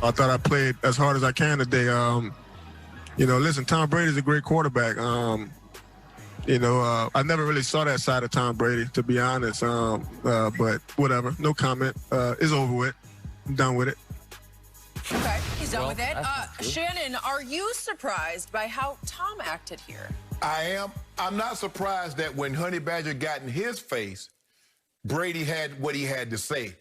I thought I played as hard as I can today. You know, listen, Tom Brady's a great quarterback. You know, I never really saw that side of Tom Brady, to be honest. But whatever, no comment. It's over with. I'm done with it. Okay, he's done with it. Shannon, are you surprised by how Tom acted here? I am. I'm not surprised that when Honey Badger got in his face, Brady had what he had to say.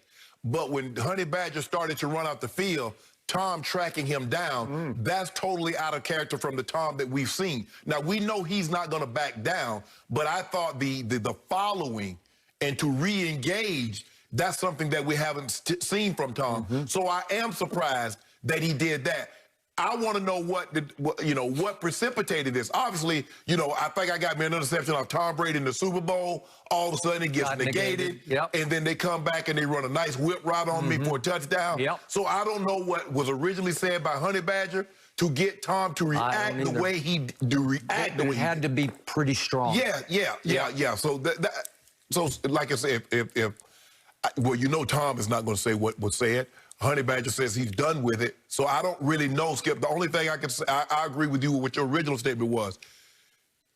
But when Honey Badger started to run out the field, Tom tracking him down, that's totally out of character from the Tom that we've seen. Now, we know he's not going to back down, but I thought the following and to re-engage, that's something that we haven't seen from Tom. So I am surprised that he did that. I want to know what precipitated this. Obviously, you know, I think I got me an interception of Tom Brady in the Super Bowl. All of a sudden, it gets negated. And then they come back and they run a nice whip route on me for a touchdown. So I don't know what was originally said by Honey Badger to get Tom to react the way he It had to be pretty strong. Yeah. So like I said, well, you know, Tom is not going to say what was said. Honey Badger says he's done with it. So I don't really know, Skip. The only thing I can say, I agree with you with what your original statement was.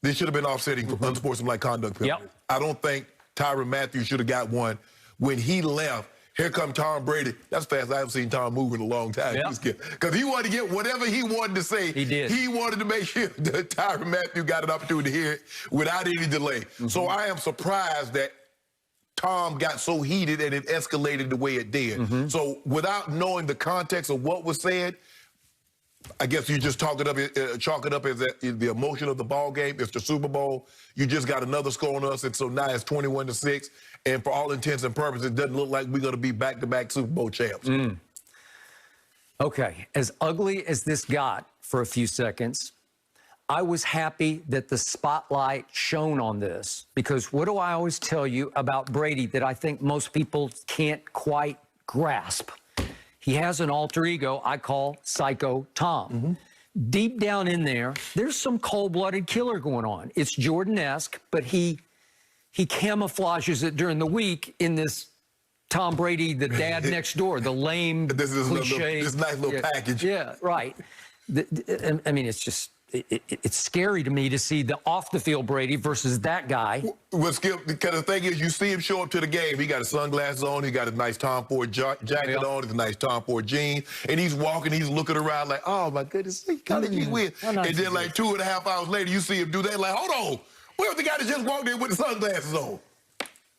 This should have been offsetting for unsportsmanlike conduct. I don't think Tyrann Mathieu should have got one. When he left, here come Tom Brady. That's fast. I haven't seen Tom move in a long time. Because he wanted to get whatever he wanted to say. He did. He wanted to make sure that Tyrann Mathieu got an opportunity to hear it without any delay. So I am surprised that Tom got so heated and it escalated the way it did. So without knowing the context of what was said, I guess you just chalk it up as the emotion of the ball game. It's the Super Bowl. You just got another score on us, and so now it's 21-6. And for all intents and purposes, it doesn't look like we're going to be back-to-back Super Bowl champs. Okay, as ugly as this got for a few seconds, I was happy that the spotlight shone on this, because what do I always tell you about Brady that I think most people can't quite grasp? He has an alter ego I call Psycho Tom. Deep down in there, there's some cold-blooded killer going on. It's Jordan-esque, but he camouflages it during the week in this Tom Brady, the dad next door, the lame cliche. This nice little package. Yeah, right. I mean, it's just... It's scary to me to see the off-the-field Brady versus that guy. Well, Skip, because the thing is, you see him show up to the game. He got his sunglasses on. He got his nice Tom Ford jacket on. His nice Tom Ford jeans. And he's walking. He's looking around like, oh, my goodness. He kind of win. And then like 2.5 hours later, you see him do that. Like, hold on. Where's the guy that just walked in with the sunglasses on?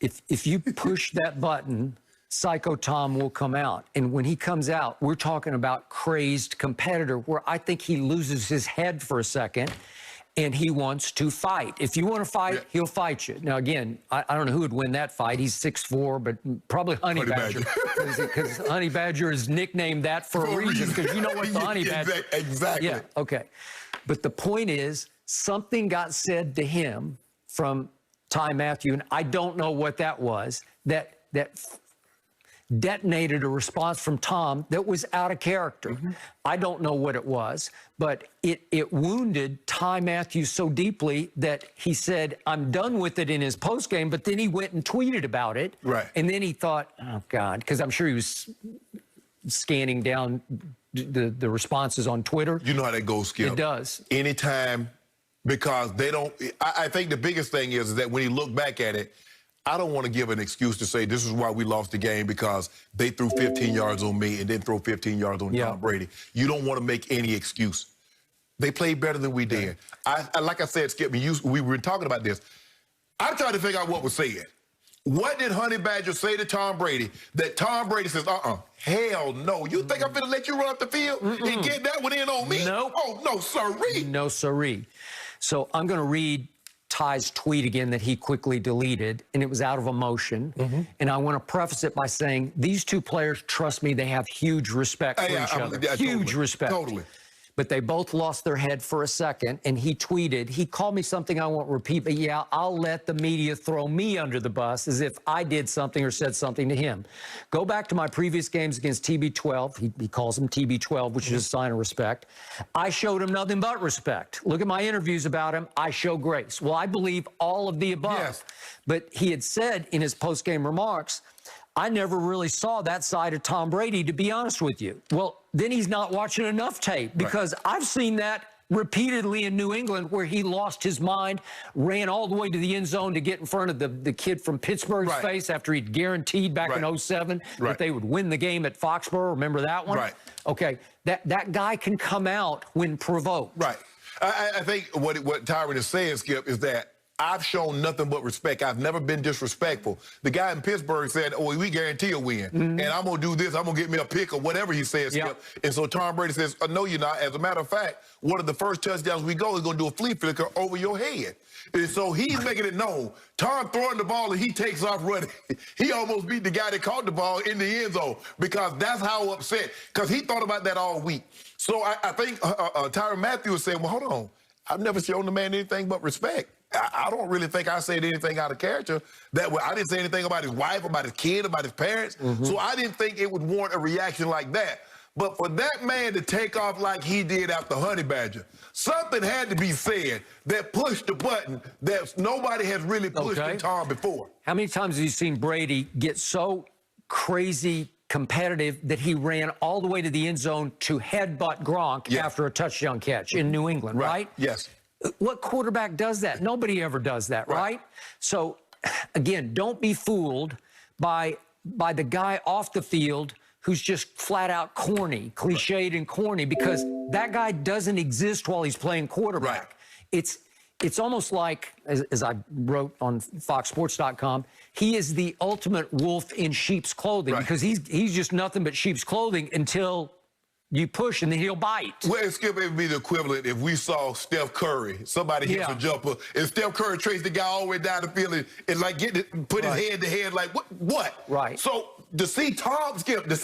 If you push that button, Psycho Tom will come out. And when he comes out, we're talking about crazed competitor, where I think he loses his head for a second and he wants to fight. If you want to fight, he'll fight you. Now, again, I don't know who would win that fight. He's 6'4", but probably Honey Badger. Because Honey Badger is nicknamed that for a reason, because you know what the Honey Badger... Exactly. Yeah, okay. But the point is, something got said to him from Tyrann Mathieu, and I don't know what that was, that detonated a response from Tom that was out of character. I don't know what it was, but it wounded Tyrann Mathieu so deeply that he said, I'm done with it in his postgame, but then he went and tweeted about it. And then he thought, oh, God, because I'm sure he was scanning down the responses on Twitter. You know how that goes, Skip. It does. Anytime, because they don't, I think the biggest thing is that when you look back at it, I don't want to give an excuse to say this is why we lost the game because they threw 15 yards on me and then throw 15 yards on Tom Brady. You don't want to make any excuse. They played better than we did. Like I said, Skip, we were talking about this. I'm trying to figure out what was said. What did Honey Badger say to Tom Brady that Tom Brady says, hell no. You think I'm going to let you run up the field and get that one in on me? Nope. Oh, no, sirree. No, sirree. So I'm going to read Ty's tweet again that he quickly deleted, and it was out of emotion. And I want to preface it by saying these two players, trust me, they have huge respect for each other. Huge respect. Totally. But they both lost their head for a second, and he tweeted, he called me something I won't repeat, but yeah, I'll let the media throw me under the bus as if I did something or said something to him. Go back to my previous games against TB12. He calls him TB12, which is a sign of respect. I showed him nothing but respect. Look at my interviews about him. I show grace. Well, I believe all of the above. But he had said in his post-game remarks, I never really saw that side of Tom Brady, to be honest with you. Well, then he's not watching enough tape, because I've seen that repeatedly in New England, where he lost his mind, ran all the way to the end zone to get in front of the kid from Pittsburgh's face after he'd guaranteed back in 07 that they would win the game at Foxborough. Remember that one? Okay, that guy can come out when provoked. I think what Tyrann is saying, Skip, is that I've shown nothing but respect. I've never been disrespectful. The guy in Pittsburgh said, "Oh, we guarantee a win, and I'm going to do this. I'm going to get me a pick," or whatever he says, Skip. And so Tom Brady says, "No, you're not. As a matter of fact, one of the first touchdowns we go is going to do a flea flicker over your head." And so he's making it known. Tom throwing the ball and he takes off running. He almost beat the guy that caught the ball in the end zone, because that's how upset, because he thought about that all week. So I think Tyrann Mathieu was saying, "Well, hold on. I've never shown the man anything but respect. I don't really think I said anything out of character. I didn't say anything about his wife, about his kid, about his parents. So I didn't think it would warrant a reaction like that. But for that man to take off like he did after Honey Badger, something had to be said that pushed the button that nobody has really pushed in Tom before." How many times have you seen Brady get so crazy competitive that he ran all the way to the end zone to headbutt Gronk after a touchdown catch in New England, right? Yes. What quarterback does that? Nobody ever does that, right? So, again, don't be fooled by the guy off the field who's just flat out corny, cliched and corny, because that guy doesn't exist while he's playing quarterback. It's almost like, as I wrote on FoxSports.com, he is the ultimate wolf in sheep's clothing, because he's just nothing but sheep's clothing until you push and then he'll bite. Well, Skip, it would be the equivalent if we saw Steph Curry, somebody hits a jumper, and Steph Curry traced the guy all the way down the field and like put his head to head, like, what? So to see Tom, Skip, because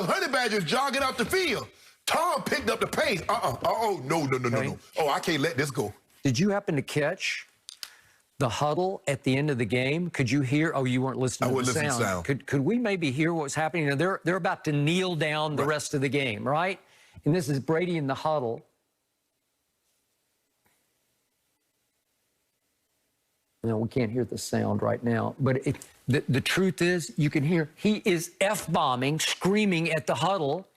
Honey Badger's jogging out the field. Tom picked up the pace. No. Oh, I can't let this go. Did you happen to catch the huddle at the end of the game? Could you hear? Oh, you weren't listening to the sound. I wasn't listening to sound. Could we maybe hear what was happening? You know, they're about to kneel down the rest of the game, right? And this is Brady in the huddle. No, we can't hear the sound right now. But the truth is, you can hear he is F-bombing, screaming at the huddle,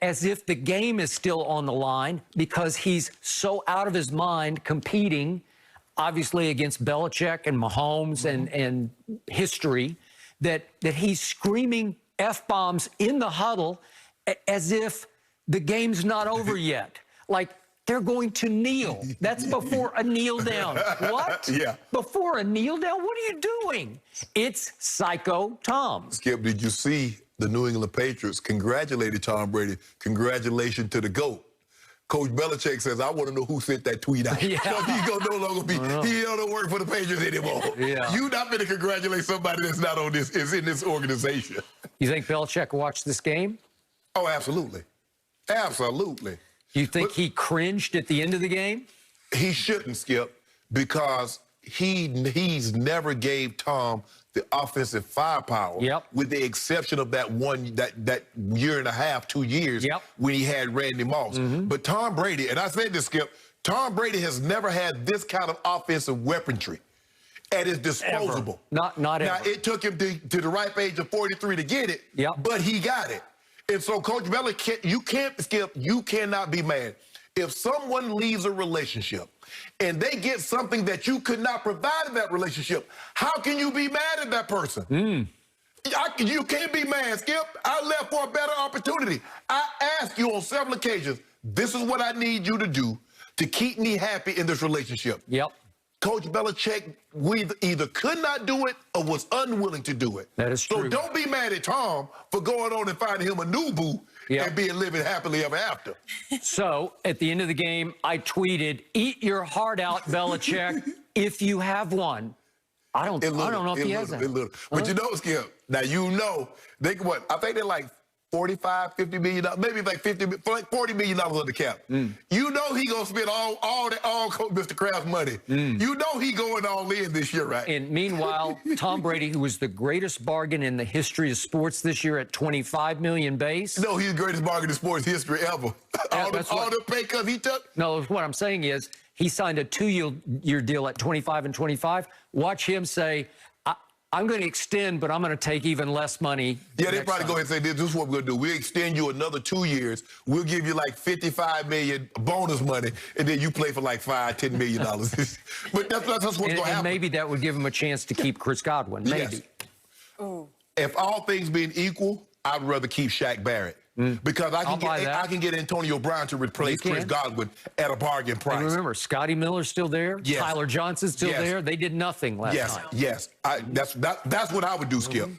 as if the game is still on the line, because he's so out of his mind competing, obviously, against Belichick and Mahomes and history, that he's screaming F-bombs in the huddle as if the game's not over yet. Like, they're going to kneel. That's before a kneel down. What? Before a kneel down? What are you doing? It's Psycho Tom. Skip, did you see the New England Patriots congratulated Tom Brady? Congratulations to the GOAT. Coach Belichick says, "I want to know who sent that tweet out." So he's going to no longer be, he don't work for the Patriots anymore. You not going to congratulate somebody that's not on this, is in this organization. You think Belichick watched this game? Oh, absolutely. Absolutely. You think he cringed at the end of the game? He shouldn't, Skip, because he's never gave Tom the offensive firepower, with the exception of that year and a half, 2 years, when he had Randy Moss. But Tom Brady, and I said this, Skip, Tom Brady has never had this kind of offensive weaponry at his disposal. Not ever. Now, it took him to the ripe age of 43 to get it, but he got it. And so, Coach Belichick, you can't, Skip, you cannot be mad. If someone leaves a relationship and they get something that you could not provide in that relationship, how can you be mad at that person? You can't be mad, Skip. I left for a better opportunity. I asked you on several occasions, this is what I need you to do to keep me happy in this relationship. Coach Belichick either could not do it or was unwilling to do it. That is true. So don't be mad at Tom for going on and finding him a new boo and being living happily ever after. So at the end of the game, I tweeted, "Eat your heart out, Belichick, if you have one." I don't know if he has that. But you know, Skip, now you know, I think they're like $45, $50 million, maybe like $40 million on the cap. You know he gonna spend all Mr. Kraft's money. You know he going all in this year, right? And meanwhile, Tom Brady, who was the greatest bargain in the history of sports this year at $25 million base. No, he's the greatest bargain in sports history ever. all the pay cuts he took. No, what I'm saying is he signed a 2-year deal at 25 and 25. Watch him say, I'm going to extend, but I'm going to take even less money. Yeah, they probably time. go ahead and say, this is what we're going to do. We'll extend you another 2 years. We'll give you like $55 million bonus money, and then you play for like $5-10 million. But that's what's going to happen. And maybe that would give him a chance to keep Chris Godwin. Maybe. Yes. If all things being equal, I'd rather keep Shaq Barrett. Because I can get Antonio Brown to replace Chris Godwin at a bargain price. And remember, Scotty Miller's still there. Yes. Tyler Johnson's still there. They did nothing last time. Yes. That's what I would do, Skip.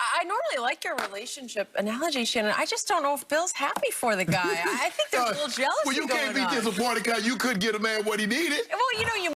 I normally like your relationship analogy, Shannon. I just don't know if Bill's happy for the guy. I think there's a little jealousy Well, you can't going be on. disappointed because you couldn't get a man what he needed. Well, you know, you